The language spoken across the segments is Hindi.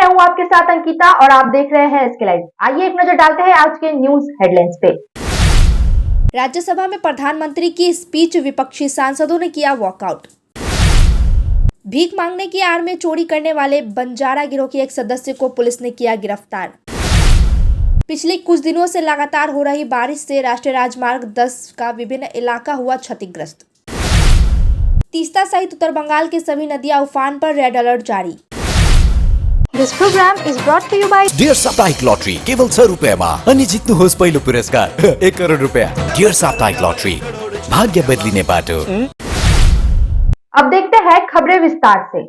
मैं हूं आपके साथ अंकिता और आप देख रहे हैं एसके लाइव। आइए एक नजर डालते हैं आज के न्यूज हेडलाइंस पे। राज्यसभा में प्रधानमंत्री की स्पीच, विपक्षी सांसदों ने किया वॉकआउट। भीख मांगने की आड़ में चोरी करने वाले बंजारा गिरोह के एक सदस्य को पुलिस ने किया गिरफ्तार। पिछले कुछ दिनों से लगातार हो रही बारिश से राष्ट्रीय राजमार्ग 10 का विभिन्न इलाका हुआ क्षतिग्रस्त। तीस्ता सहित उत्तर बंगाल के सभी नदियां उफान पर, रेड अलर्ट जारी। This program is brought to you by Dear साप्ताहिक लॉटरी केवल 100 रुपैयाँमा अनि जित्नुहोस् पहिलो पुरस्कार 1 करोड रुपैयाँ। डियर साप्ताहिक लॉटरी, भाग्य बदलिने बाटो। अब देखते हैं खबरें विस्तार से।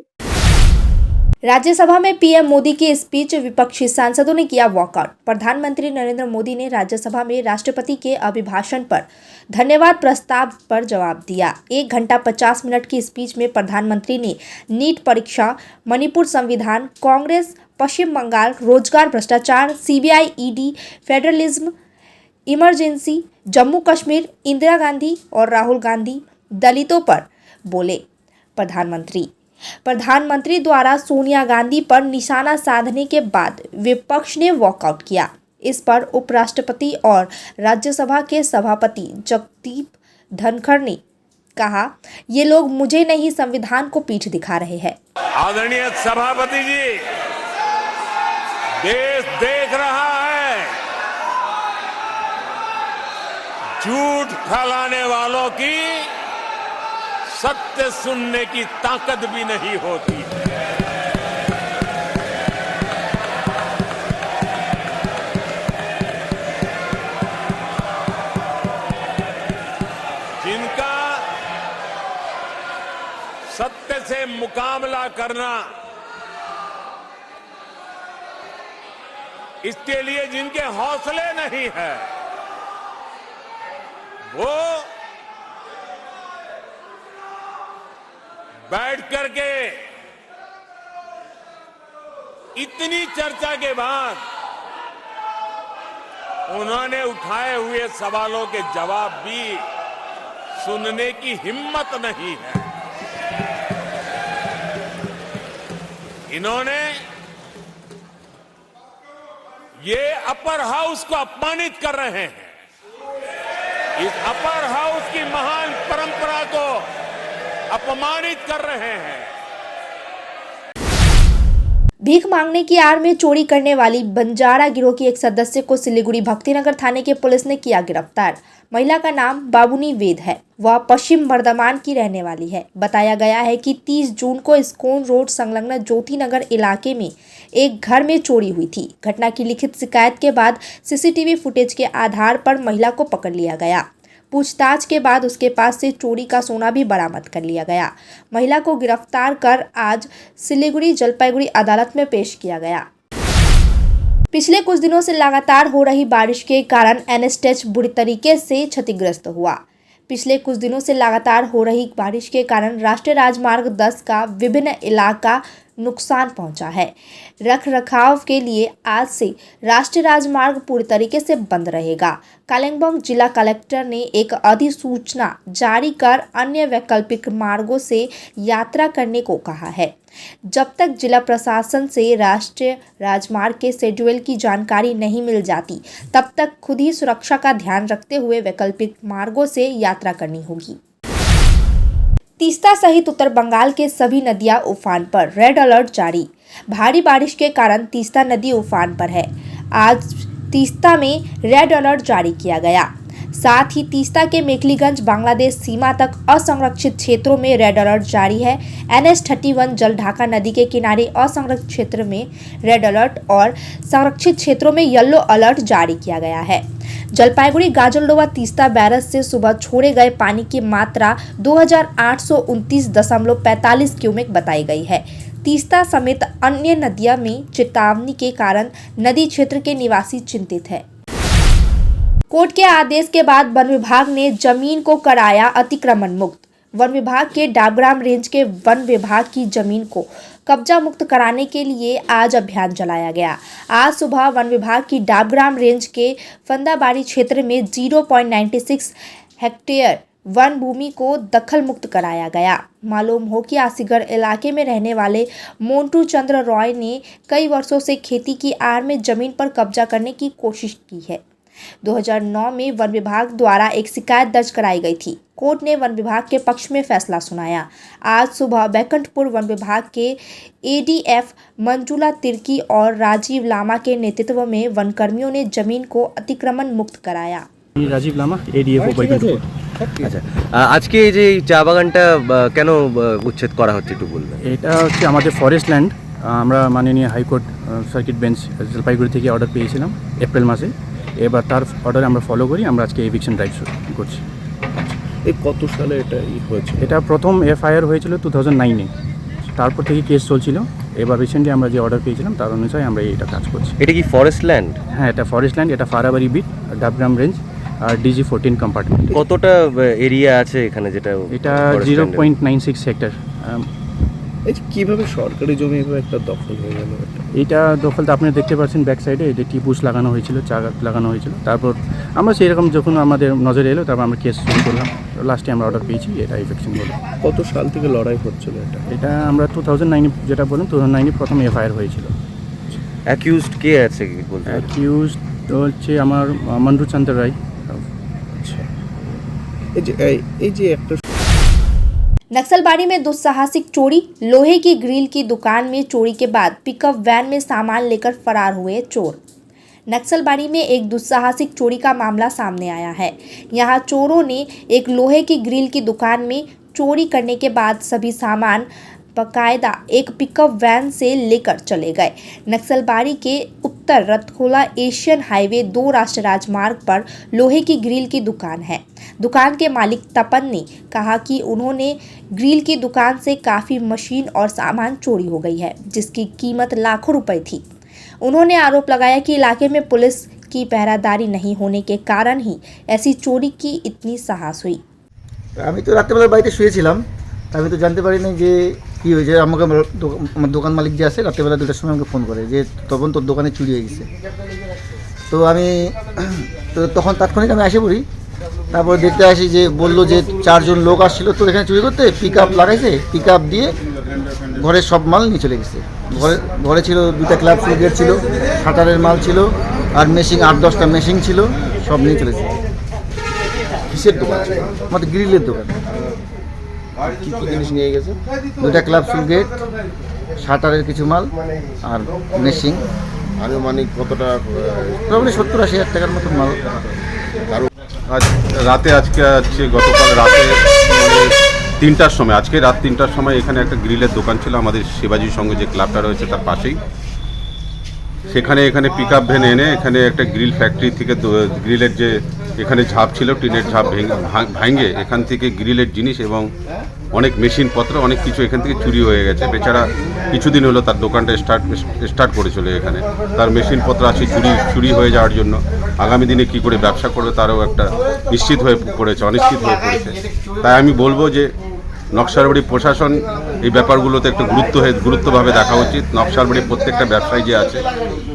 राज्यसभा में पीएम मोदी की स्पीच, विपक्षी सांसदों ने किया वॉकआउट। प्रधानमंत्री नरेंद्र मोदी ने राज्यसभा में राष्ट्रपति के अभिभाषण पर धन्यवाद प्रस्ताव पर जवाब दिया। 1 घंटा 50 मिनट की स्पीच में प्रधानमंत्री ने नीट परीक्षा, मणिपुर संविधान, कांग्रेस, पश्चिम बंगाल, रोजगार भ्रष्टाचार, CBI, ED, federalism, emergency, Jammu Kashmir, Indira Gandhi और राहुल गांधी, दलितों पर बोले। प्रधानमंत्री द्वारा सोनिया गांधी पर निशाना साधने के बाद विपक्ष ने वॉकआउट किया। इस पर उपराष्ट्रपति और राज्यसभा के सभापति जगदीप धनखड़ ने कहा, ये लोग मुझे नहीं संविधान को पीठ दिखा रहे हैं। आदरणीय सभापति जी, देश देख रहा है, झूठ फैलाने वालों की सत्य सुनने की ताकत भी नहीं होती है। जिनका सत्य से मुकाबला करना, इसके लिए जिनके हौसले नहीं है, वो बैठ करके इतनी चर्चा के बाद उन्होंने उठाए हुए सवालों के जवाब भी सुनने की हिम्मत नहीं है। इन्होंने ये अपर हाउस को अपमानित कर रहे हैं। इस अपर हाउस की महान परंपरा को अपमानित कर रहे हैं। भीख मांगने की आड़ में चोरी करने वाली बंजारा गिरोह की एक सदस्य को सिलीगुड़ी भक्तिनगर थाने के पुलिस ने किया गिरफ्तार। महिला का नाम बाबुनी वेद है। वह पश्चिम बर्धमान की रहने वाली है। बताया गया है कि 30 जून को स्कोन रोड संलग्न ज्योति नगर इलाके में एक घर में चोरी हुई थी। घटना की लिखित शिकायत के बाद सीसीटीवी फुटेज के आधार पर महिला को पकड़ लिया गया। पूछताछ के बाद उसके पास से चोरी का सोना भी बरामद कर लिया गया। महिला को गिरफ्तार कर आज सिलीगुड़ी जलपाईगुड़ी अदालत में पेश किया गया। पिछले कुछ दिनों से लगातार हो रही बारिश के कारण एनएच बुरी तरीके से क्षतिग्रस्त हुआ। पिछले कुछ दिनों से लगातार हो रही बारिश के कारण राष्ट्रीय राजमार्ग 10 का विभिन्न इलाका नुकसान पहुंचा है। रखरखाव के लिए आज से राष्ट्रीय राजमार्ग पूरी तरीके से बंद रहेगा। कालिम्पोंग जिला कलेक्टर ने एक अधिसूचना जारी कर अन्य वैकल्पिक मार्गों से यात्रा करने को कहा है। जब तक जिला प्रशासन से राष्ट्रीय राजमार्ग के शेड्यूल की जानकारी नहीं मिल जाती, तब तक खुद ही सुरक्षा का ध्यान रखते हुए वैकल्पिक मार्गों से यात्रा करनी होगी। तीस्ता सहित उत्तर बंगाल के सभी नदियां उफान पर, रेड अलर्ट जारी। भारी बारिश के कारण तीस्ता नदी उफान पर है। आज तीस्ता में रेड अलर्ट जारी किया गया। साथ ही तीस्ता के मेखलीगंज बांग्लादेश सीमा तक असंरक्षित क्षेत्रों में रेड अलर्ट जारी है। NH-31 जलढाका नदी के किनारे असंरक्षित क्षेत्र में रेड अलर्ट और संरक्षित क्षेत्रों में येलो अलर्ट जारी किया गया है। जलपाईगुड़ी गाजलडोबा तीस्ता बैरज से सुबह छोड़े गए पानी की मात्रा 2829.45 क्यूमेक बताई गई है। तीस्ता समेत अन्य नदियों में चेतावनी के कारण नदी क्षेत्र के निवासी चिंतित है। कोर्ट के आदेश के बाद वन विभाग ने जमीन को कराया अतिक्रमण मुक्त। वन विभाग के डाबग्राम रेंज के वन विभाग की जमीन को कब्जा मुक्त कराने के लिए आज अभियान चलाया गया। आज सुबह वन विभाग की डाबग्राम रेंज के फंदाबाड़ी क्षेत्र में 0.96 हेक्टेयर वन भूमि को दखल मुक्त कराया गया। मालूम हो कि आसीगढ़ इलाके में रहने वाले मोंटू चंद्र रॉय ने कई वर्षों से खेती की आड़ में जमीन पर कब्जा करने की कोशिश की है। 2009 में वन विभाग द्वारा एक शिकायत दर्ज कराई गई थी। कोर्ट ने वन विभाग के पक्ष में फैसला सुनाया। आज सुबह बैकुंठपुर वन विभाग के एडीएफ मंजुला तिर्की और राजीव लामा के नेतृत्व में वन कर्मियों ने जमीन को अतिक्रमण मुक्त कराया। রাজীব লামা এডিএফও বৈকুণ্ঠপুর। আচ্ছা আজকে এই যে এই চা বাগানটা কেন উচ্ছেদ করা হচ্ছে একটু বলবেন? এটা হচ্ছে আমাদের ফরেস্ট ল্যান্ড। আমরা মাননীয় হাইকোর্ট সার্কিট বেঞ্চ জলপাইগুড়ি থেকে অর্ডার পেয়েছিলাম এপ্রিল মাসে। এবার তার অর্ডার আমরা ফলো করি, আমরা আজকে এভিকশন ড্রাইভ করছি। এই কত সালে এটা হয়েছে? এটা প্রথম এফআইআর হয়েছিল 2009-এ, তারপর থেকে কেস চলছিল। এবার রিসেন্টলি আমরা যে অর্ডার পেয়েছিলাম তার অনুযায়ী আমরা এটা কাজ করছি। এটা কি ফরেস্ট ল্যান্ড? হ্যাঁ, এটা ফরেস্ট ল্যান্ড। এটা ফারাবাড়ি বিট, ডাবগ্রাম রেঞ্জ আর DG-14 কম্পার্টমেন্ট। কতটা এরিয়া আছে এখানে যেটা? এটা 0.96 হেক্টর। এই যে কিভাবে সরকারি জমি এভাবে একটা দখল হয়ে গেল? এটা দখলটা আপনি দেখতে পাচ্ছেন ব্যাক সাইডে যে টিপুস লাগানো হয়েছিল, চা গাছ লাগানো হয়েছিল। তারপর আমরা সেই রকম যখন আমাদের নজরে এলো তারপর আমরা কেস শুরু করলাম। লাস্টে আমরা অর্ডার পেয়েছি, এটা ইফেকশন বলে। কত সাল থেকে লড়াই হচ্ছিল এটা? এটা আমরা 2009 যেটা বললাম 2009 প্রথম এফআইআর হয়েছিল। অ্যাকিউজড কে আছে কি বলতে? অ্যাকিউজ হচ্ছে আমার মন্টু চন্দ্র রায়। আচ্ছা, এই যে একটা नक्सलबाड़ी में दुस्साहसिक चोरी। लोहे की ग्रिल की दुकान में चोरी के बाद पिकअप वैन में सामान लेकर फरार हुए चोर। नक्सलबाड़ी में एक दुस्साहसिक चोरी का मामला सामने आया है। यहां चोरों ने एक लोहे की ग्रिल की दुकान में चोरी करने के बाद सभी सामान बाकायदा एक पिकअप वैन से लेकर चले गए। नक्सलबाड़ी के उत्तर रतखोला एशियन हाईवे 2 राष्ट्रीय राजमार्ग पर लोहे की ग्रिल की दुकान है। दुकान के मालिक तपन ने कहा कि उन्होंने ग्रिल की दुकान से काफ़ी मशीन और सामान चोरी हो गई है, जिसकी कीमत लाखों रुपए थी। उन्होंने आरोप लगाया कि इलाके में पुलिस की पहरादारी नहीं होने के कारण ही ऐसी चोरी की इतनी साहस हुई। আমি তো রাত্রেবেলা বাড়িতে শুয়েছিলাম, আমি তো জানতে পারিনি যে কী হয়েছে। আমাকে আমার দোকান মালিক যে আছে রাত্রেবেলা 2টার সময় আমাকে ফোন করে যে তখন তোর দোকানে চুরি হয়ে গেছে। তো আমি তখন তাৎক্ষণিক আমি এসে পড়ি। তারপরে দেখতে আসি যে বললো যে 4 জন লোক আসছিল তো এখানে চুরি করতে, পিক আপ লাগাইছে, পিক আপ দিয়ে ঘরের সব মাল নিয়ে চলে গেছে। ঘরে ছিল 2টা ক্লাব গেট ছিল, শাটারের মাল ছিল আর মেশিন 8-10টা মেশিন ছিল, সব নিয়ে চলেছে। কিসের দোকান ছিল? আমাদের গ্রিলের দোকান। কি কি জিনিস নিয়ে গেছে? 2টা ক্লাব গেট, শাটারের কিছু মাল আর মেশিন। আনুমানিক কতটা? মোটামুটি 70-80 হাজার টাকার মতো মাল। আজকে গতকাল রাতে মানে 3টার সময়, আজকে রাত 3টার সময় এখানে একটা গ্রিলের দোকান ছিল আমাদের শিবাজির সঙ্গে যে ক্লাবটা রয়েছে তার পাশেই। এখানে পিক আপ ভ্যান এনে এখানে একটা গ্রিল ফ্যাক্টরি থেকে গ্রিলের যে এখানে ঝাপ ছিল, টিনের ঝাপ ভাঙে এখান থেকে গ্রিলের জিনিস এবং অনেক মেশিনপত্র অনেক কিছু এখান থেকে চুরি হয়ে গেছে। বেচারা কিছুদিন হলো তার দোকানটা স্টার্ট করেছিল, এখানে তার মেশিনপত্র আছে চুরি হয়ে যাওয়ার জন্য আগামী দিনে কি করে ব্যবসা করবে তারও একটা অনিশ্চিত হয়ে পড়েছে। তাই আমি বলবো যে নকশালবাড়ি প্রশাসন এই ব্যাপারগুলোতে একটু গুরুত্বভাবে দেখা উচিত। নকশালবাড়ির প্রত্যেকটা ব্যবসায়ী যে আছে,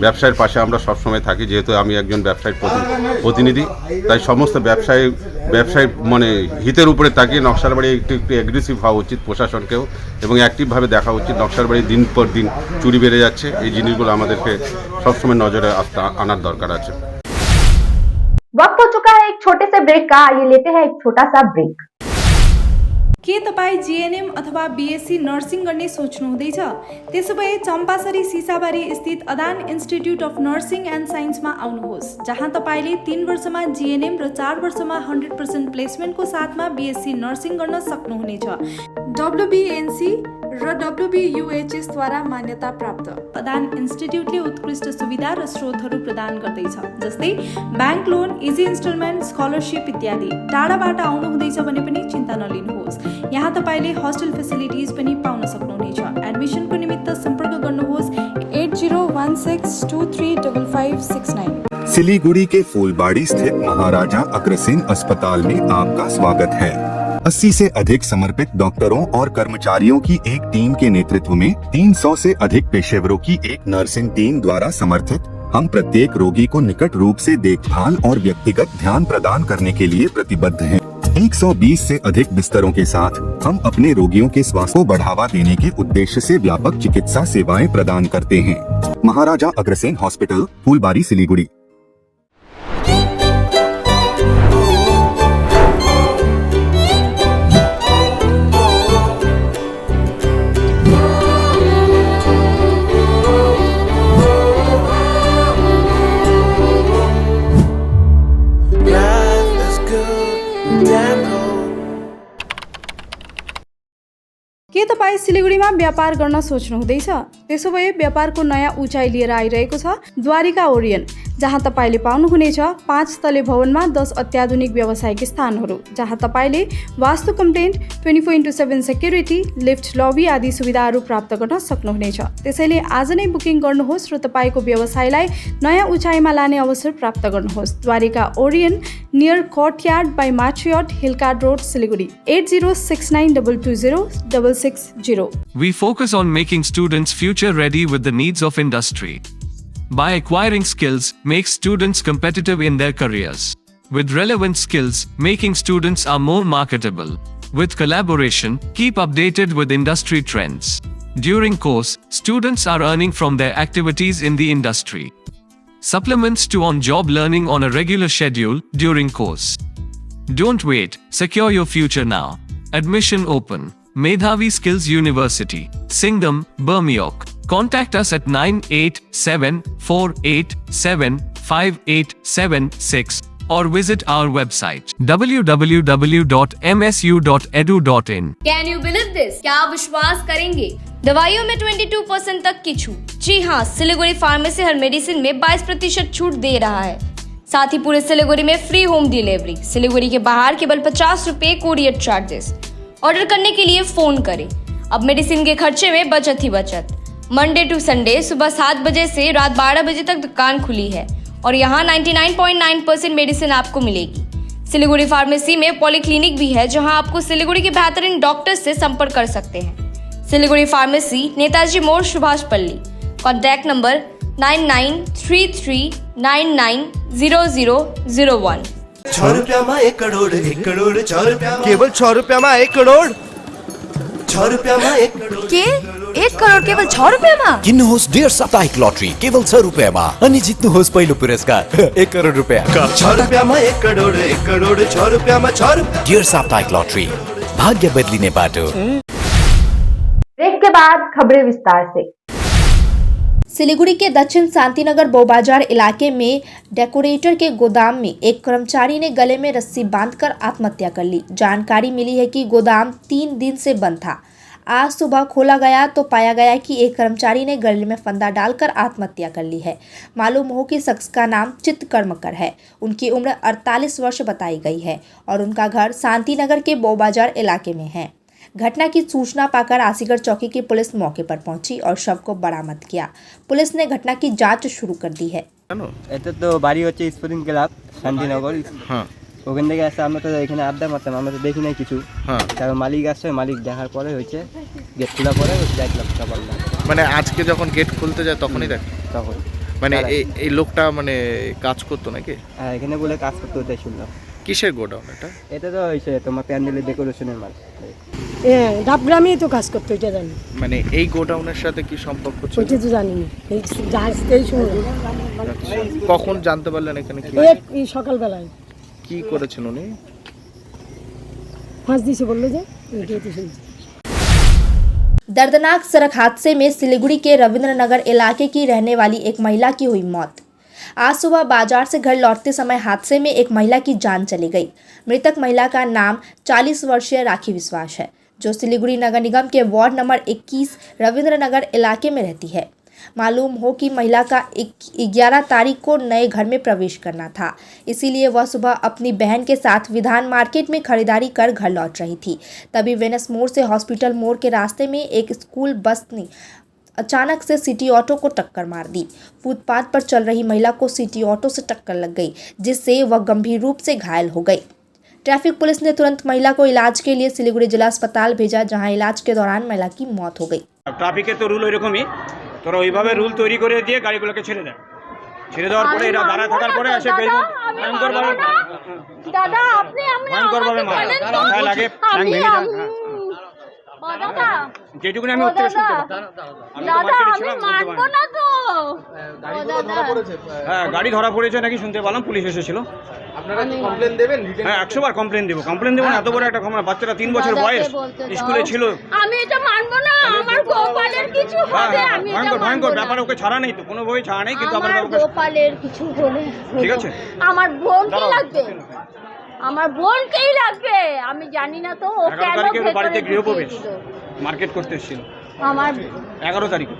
ব্যবসায়ের পাশে আমরা সবসময় থাকি, যেহেতু আমি একজন ব্যবসায়ীর প্রতিনিধি, তাই সমস্ত ব্যবসায়ী মানে হিতের উপরে তাকিয়ে নকশালবাড়ি একটু অ্যাগ্রেসিভ হওয়া উচিত প্রশাসনকেও, এবং অ্যাক্টিভভাবে দেখা উচিত। নকশালবাড়ি দিন পর দিন চুরি বেড়ে যাচ্ছে, এই জিনিসগুলো আমাদেরকে সবসময় নজরে আনার দরকার আছে। वक्त हो चुका है एक छोटे से ब्रेक का। आइए लेते हैं एक छोटा सा ब्रेक। के तपाईँ जीएनएम अथवा बीएससी नर्सिङ गर्ने सोच्नुहुँदैछ? त्यसो भए चम्पासरी सिसाबारी स्थित अदान इन्स्टिट्युट अफ नर्सिङ एन्ड साइन्समा आउनुहोस्, जहाँ तपाईँले 3 वर्षमा जीएनएम र 4 वर्षमा 100% प्लेसमेन्टको साथमा बीएससी नर्सिङ गर्न सक्नुहुनेछ। WBNC र WBUHS द्वारा मान्यता प्राप्त अदान इन्स्टिट्युटले उत्कृष्ट सुविधा र स्रोतहरू प्रदान गर्दैछ, जस्तै bank loan, easy instalment, scholarship इत्यादि। टाढाबाट आउनुहुँदैछ भने पनि चिन्ता नलिनुहोस्, यहाँ तपाईँले हस्टेल फेसिलिटिज पनि पाउन सक्नुहुनेछ। एडमिसनको निमित्त सम्पर्क गर्नुहोस् 8016235569। सिलीगुड़ी के फूलबाड़ी स्थित महाराजा अग्रसेन अस्पताल में आपका स्वागत है। 80 से अधिक समर्पित डॉक्टरों और कर्मचारियों की एक टीम के नेतृत्व में 300 से अधिक पेशेवरों की एक नर्सिंग टीम द्वारा समर्थित हम प्रत्येक रोगी को निकट रूप से देखभाल और व्यक्तिगत ध्यान प्रदान करने के लिए प्रतिबद्ध हैं। 120 से अधिक बिस्तरों के साथ हम अपने रोगियों के स्वास्थ्य को बढ़ावा देने के उद्देश्य से व्यापक चिकित्सा सेवाएं प्रदान करते हैं। महाराजा अग्रसेन हॉस्पिटल, फूलबारी, सिलीगुड़ी। के तपाईँ सिलिगुडीमा व्यापार गर्न सोच्नुहुँदैछ? त्यसो भए व्यापारको नयाँ उचाइ लिएर आइरहेको छ द्वारिका ओरियन, जहाँ तपाईँले पाउनुहुनेछ 5 तले भवनमा 10 अत्याधुनिक व्यावसायिक स्थानहरू, जहाँ तपाईँले वास्तु कम्प्लेन्ट, 24/7 सेक्युरिटी, लिफ्ट, लबी आदि सुविधाहरू प्राप्त गर्न सक्नुहुनेछ। त्यसैले आज नै बुकिङ गर्नुहोस् र तपाईँको व्यवसायलाई नयाँ उचाइमा लाने अवसर प्राप्त गर्नुहोस्। Dwarika Orion, near Courtyard by Marriott, hill cart road, Siliguri, 8069220660. We focus on making students future ready with the needs of industry. By acquiring skills, make students competitive in their careers. With relevant skills, making students are more marketable. With collaboration, keep updated with industry trends. During course, students are earning from their activities in the industry. Supplements to on-job learning on a regular schedule during course. Don't wait, secure your future now. Admission open. Medhavi Skills University, Singham, Bermioc. Contact us at 9874875876 or visit our website www.msu.edu.in. Can you believe this? क्या आप विश्वास करेंगे? दवाइयों में 22% तक की छूट। जी हाँ, सिलीगुड़ी फार्मेसी हर मेडिसिन में 22% छूट दे रहा है। साथ ही पूरे सिलीगुड़ी में फ्री होम डिलीवरी। सिलीगुड़ी के बाहर केवल 50 रुपए कोरियर चार्जेस। ऑर्डर करने के लिए फोन करें। अब मेडिसिन के खर्चे में बचत ही बचत। मंडे टू संडे सुबह 7 बजे से रात 12 बजे तक दुकान खुली है और यहाँ 99.9% मेडिसिन आपको मिलेगी। सिलीगुड़ी फार्मेसी में पॉलीक्लिनिक भी है, जहाँ आपको सिलीगुड़ी के बेहतरीन डॉक्टर से संपर्क कर सकते हैं। सिलीगुड़ी फार्मेसी, नेताजी मोड़, सुभाष पल्ली। Contact number 9933990001। 6 रुपयामा 1 करोड, 1 करोड 6 रुपयामा, केवल 6 रुपयामा 1 करोड, 6 रुपयामा 1 करोड। के 1 करोड केवल 6 रुपयामा? किन्नुहोस् डेढ साप्ताहिक लटरी केवल 6 रुपियाँमा अनि जित्नुहोस् पहिलो पुरस्कार 1 करोड रुपियाँ। 6 रुपयामा 1 करोड, 1 करोड 6 रुपयामा 6 रुपया। डेढ साप्ताहिक लटरी, भाग्य बदलिने बाटो। ब्रेक के बाद खबरें विस्तार से। सिलीगुड़ी के दक्षिण शांतिनगर बोबाजार इलाके में डेकोरेटर के गोदाम में एक कर्मचारी ने गले में रस्सी बांधकर आत्महत्या कर ली। जानकारी मिली है कि गोदाम 3 दिन से बंद था। आज सुबह खोला गया तो पाया गया कि एक कर्मचारी ने गले में फंदा डालकर आत्महत्या कर ली है। मालूम हो कि शख्स का नाम चित्तकर्मकर है। उनकी उम्र 48 वर्ष बताई गई है और उनका घर शांतिनगर के बोबाजार इलाके में है। घटना की सूचना पाकर आसीगढ़ चौकी की पुलिस मौके पर पहुंची और शव को बरामद किया। पुलिस ने घटना की जांच शुरू कर दी है। এটা তো বাড়ি হচ্ছে স্পোর্টিং ক্লাব শান্তিনগর। হ্যাঁ, ওখান থেকে আসছে, আমরা তো এখানে আড্ডা মারতাম, আমরা তো দেখি নাই কিছু। হ্যাঁ, তারপর মালিক আসছে, মালিক দেখার পরে হচ্ছে গেট খোলা পরে 1 লাখ টাকা পারলাম। মানে আজকে যখন গেট খুলতে যায় তখনই দেখ, তখন মানে এই লোকটা মানে কাজ করতো নাকি? হ্যাঁ, এখানে বলে কাজ করতে ওটাই শুনলাম। কিসের গোডাউন এটা? এটা তো হয়েছে তোমার প্যান্ডেলের ডেকোরেশনের মাল। ডাবগ্রামেই তো কাজ করতো, এটা জানি। মানে এই গোডাউনের সাথে কি সম্পর্ক ছিল? ওইটা তো জানি না, এই শুনলাম। কখন জানতে পারলেন এখানে কি? এই সকালবেলায়। কি করেছেন উনি? ফাঁস দিয়েছে বললো যে, ওইটাই তো শুনছি। दर्दनाक सड़क हादसे में सिलीगुड़ी के रविंद्रनगर इलाके की रहने वाली एक महिला की हुई मौत। आज सुबह बाजार से घर लौटते समय हादसे में एक महिला की जान चली गई। मृतक महिला का नाम 40 वर्षीय राखी विश्वास है, जो सिलीगुड़ी नगर निगम के वार्ड नंबर 21 रविंद्रनगर इलाके में रहती है। मालूम हो कि महिला का 11 तारीख को नए घर में प्रवेश करना था, इसीलिए वह सुबह अपनी बहन के साथ विधान मार्केट में खरीदारी कर घर लौट रही थी। तभी वेनस मोड़ से हॉस्पिटल मोड़ के रास्ते में एक स्कूल बस ने अचानक से सिटी ऑटो को टक्कर मार दी। फुटपाथ पर चल रही महिला को सिटी ऑटो से टक्कर लग गई, जिससे वह गंभीर रूप से घायल हो गई। ट्रैफिक पुलिस ने तुरंत महिला को इलाज के लिए सिलीगुड़ी जिला अस्पताल भेजा, जहां इलाज के दौरान महिला की मौत हो गई। ट्रैफिक तो रूल ওইরকমই, তোরা ওইভাবে রুল তৈরি করে দিয়ে গাড়িগুলোকে ছেড়ে দেয়। ছেড়ে দেওয়ার পরে এটা দাঁড়া থাকার পরে এসে বেলকুন ভয়ঙ্কর ভাবে দাদা আপনি ভয়ঙ্কর ভাবে মারে মাথায় লাগে ঠ্যাং ভেঙে যায় যেটুকুনি আমি উত্তরে শুনতে হ্যাঁ গাড়ি ধরা পড়েছে নাকি শুনতে পেলাম, পুলিশ এসেছিল। আপনারা কি কমপ্লেন দেবেন? হ্যাঁ 100 বার কমপ্লেন দেবো না, এত বড় একটা ঘটনা, বাচ্চারা 3 বছর বয়স স্কুলে ছিল। আমি এটা মানবো না, আমার গোপালের কিছু হবে, আমি এটা ভয়ঙ্কর ব্যাপার, ওকে ছাড়া নেই তো, কোনো বই ছাড়া নেই, কিন্তু আমার গোপালের কিছু হলে ঠিক আছে আমার বোনকে লাগবে, আমার বোনকেই লাগবে, আমি জানি না তো ও 11 তারিখে বাড়িতে গৃহপ্রবেশ মার্কেট করতে এসেছিল, আমার 11 तारीख।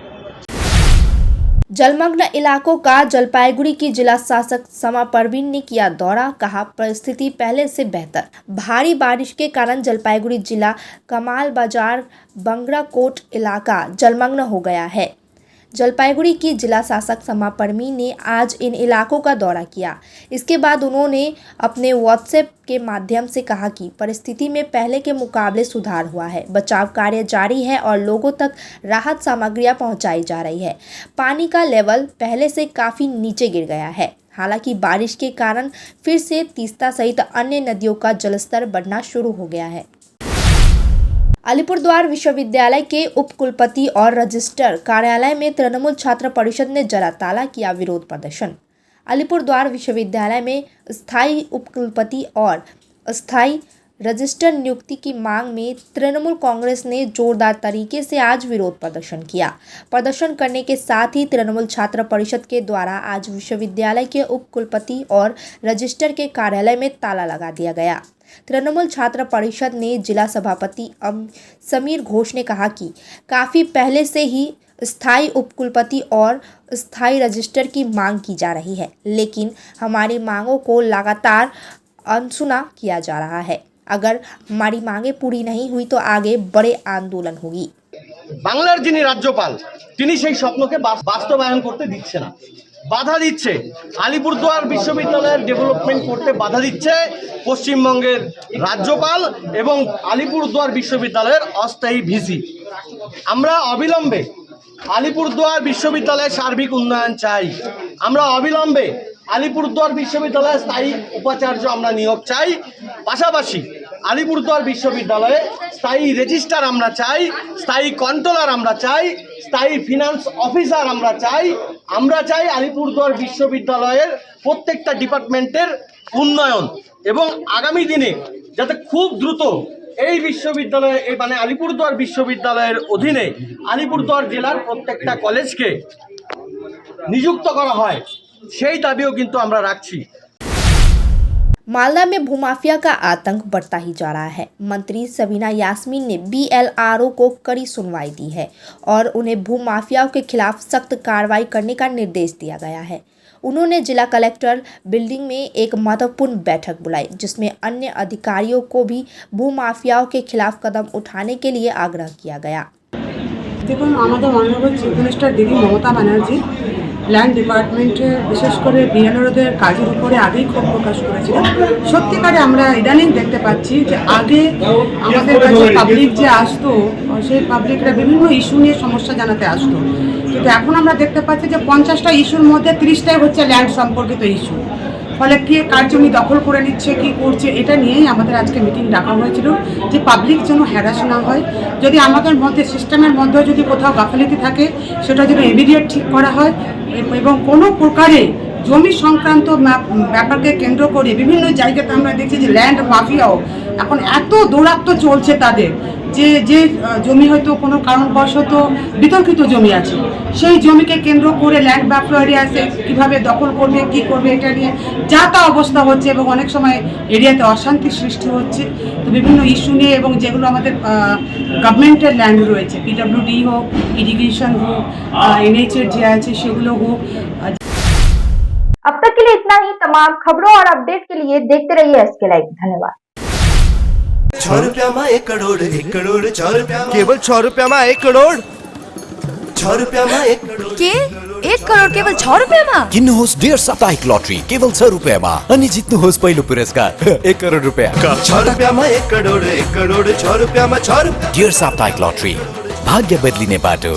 जलमग्न इलाकों का जलपाईगुड़ी की जिला शासक समा परवीन ने किया दौरा, कहा परिस्थिति पहले से बेहतर। भारी बारिश के कारण जलपाईगुड़ी जिला कमाल बाजार बंगराकोट इलाका जलमग्न हो गया है। जलपाईगुड़ी की जिला शासक समा परवीन ने आज इन इलाकों का दौरा किया। इसके बाद उन्होंने अपने व्हाट्सएप के माध्यम से कहा कि परिस्थिति में पहले के मुकाबले सुधार हुआ है, बचाव कार्य जारी है और लोगों तक राहत सामग्रियां पहुंचाई जा रही है। पानी का लेवल पहले से काफ़ी नीचे गिर गया है। हालांकि बारिश के कारण फिर से तीस्ता सहित अन्य नदियों का जलस्तर बढ़ना शुरू हो गया है। अलीपुरद्वार विश्वविद्यालय के उपकुलपति और रजिस्ट्रार कार्यालय में तृणमूल छात्र परिषद ने जला ताला किया विरोध प्रदर्शन। अलीपुरद्वार विश्वविद्यालय में स्थायी उपकुलपति और अस्थायी रजिस्ट्रार नियुक्ति की मांग में तृणमूल कांग्रेस ने जोरदार तरीके से आज विरोध प्रदर्शन किया। प्रदर्शन करने के साथ ही तृणमूल छात्र परिषद के द्वारा आज विश्वविद्यालय के उपकुलपति और रजिस्ट्रार के कार्यालय में ताला लगा दिया गया। तृणमूल छात्र परिषद ने जिला सभापति समीर घोष ने कहा कि काफ़ी पहले से ही स्थायी उपकुलपति और स्थायी रजिस्ट्रार की मांग की जा रही है, लेकिन हमारी मांगों को लगातार अनसुना किया जा रहा है। अगर हमारी मांगें पूरी नहीं हुई तो आगे बड़े आंदोलन होगी। বাংলার যিনি রাজ্যপাল তিনি সেই স্বপ্নকে বাস্তবায়ন করতে দিচ্ছে না, বাধা দিচ্ছে। আলিপুরদুয়ার বিশ্ববিদ্যালয়ের ডেভেলপমেন্ট করতে বাধা দিচ্ছে পশ্চিমবঙ্গের রাজ্যপাল এবং আলিপুরদুয়ার বিশ্ববিদ্যালয়ের অস্থায়ী ভিসি। আমরা অবিলম্বে আলিপুরদুয়ার বিশ্ববিদ্যালয়ের সার্বিক উন্নয়ন চাই। আমরা অবিলম্বে আলিপুরদুয়ার বিশ্ববিদ্যালয়ের স্থায়ী উপাচার্য আমরা নিয়োগ চাই। পাশাপাশি আলিপুরদুয়ার বিশ্ববিদ্যালয়ে স্থায়ী রেজিস্ট্রার আমরা চাই, স্থায়ী কন্ট্রোলার আমরা চাই, স্থায়ী ফিনান্স অফিসার আমরা চাই। আমরা চাই আলিপুরদুয়ার বিশ্ববিদ্যালয়ের প্রত্যেকটা ডিপার্টমেন্টের উন্নয়ন এবং আগামী দিনে যাতে খুব দ্রুত এই বিশ্ববিদ্যালয়ে মানে আলিপুরদুয়ার বিশ্ববিদ্যালয়ের অধীনে আলিপুরদুয়ার জেলার প্রত্যেকটা কলেজকে নিযুক্ত করা হয়, সেই দাবিও কিন্তু আমরা রাখছি। मालदा में भूमाफिया का आतंक बढ़ता ही जा रहा है। मंत्री सबीना यास्मीन ने BLRO को कड़ी सुनवाई दी है और उन्हें भूमाफियाओं के खिलाफ सख्त कार्रवाई करने का निर्देश दिया गया है। उन्होंने जिला कलेक्टर बिल्डिंग में एक महत्वपूर्ण बैठक बुलाई, जिसमें अन्य अधिकारियों को भी भूमाफियाओं के खिलाफ कदम उठाने के लिए आग्रह किया गया। দেখুন আমাদের মাননীয় চিফ মিনিস্টার দিদি মমতা ব্যানার্জি ল্যান্ড ডিপার্টমেন্টে বিশেষ করে বিএলআরওদের কাজের উপরে আগেই ক্ষোভ প্রকাশ করেছিলেন। সত্যিকারে আমরা ইদানিং দেখতে পাচ্ছি যে আগে আমাদের কাছে পাবলিক যে আসতো সেই পাবলিকরা বিভিন্ন ইস্যু নিয়ে সমস্যা জানাতে আসতো, কিন্তু এখন আমরা দেখতে পাচ্ছি যে 50টা ইস্যুর মধ্যে 30টাই হচ্ছে ল্যান্ড সম্পর্কিত ইস্যু। ফলে কে কার জমি দখল করে নিচ্ছে, কী করছে, এটা নিয়েই আমাদের আজকে মিটিং ডাকা হয়েছিল যে পাবলিক যেন হ্যারাস না হয়। যদি আমাদের মধ্যে সিস্টেমের মধ্যেও যদি কোথাও গাফিলতি থাকে সেটা যেন ইমিডিয়েট ঠিক করা হয় এবং কোনো প্রকারে জমি সংক্রান্ত ব্যাপারকে কেন্দ্র করে বিভিন্ন জায়গাতে আমরা দেখছি যে ল্যান্ড মাফিয়াও এখন এত দৌরাত্ম চলছে তাদের যে জমি হয়তো কোনো কারণবশত বিতর্কিত জমি আছে, সেই জমিকে কেন্দ্র করে ল্যান্ড মাফিয়া এসে কীভাবে দখল করবে, কী করবে, এটা নিয়ে যা তা অবস্থা হচ্ছে এবং অনেক সময় এরিয়াতে অশান্তির সৃষ্টি হচ্ছে। তো বিভিন্ন ইস্যু নিয়ে এবং যেগুলো আমাদের গভর্নমেন্টের ল্যান্ড রয়েছে, PWD হোক, ইরিগেশন হোক, NH যে আছে সেগুলো হোক। अब तक के लिए इतना ही। तमाम खबरों और अपडेट के लिए देखते रहिए SK लाइव। धन्यवाद। 6 रुपयाમાં 1 करोड़ 6 रुपयाમાં केवल 6 रुपयाમાં 1 करोड़ 6 रुपयाમાં 1 करोड़ के 1 करोड केवल 6 रुपियाँमा? किन्नुहोस् डेढ साप्ताहिक लटरी केवल 6 रुपियाँमा अनि जित्नुहोस् पहिलो पुरस्कार 1 करोड रुपियाँ। 6 रुपयामा 1 करोड़ 6 रुपयामा 6 रुपियाँ। डेढ साप्ताहिक लटरी, भाग्य बदलिने बाटो।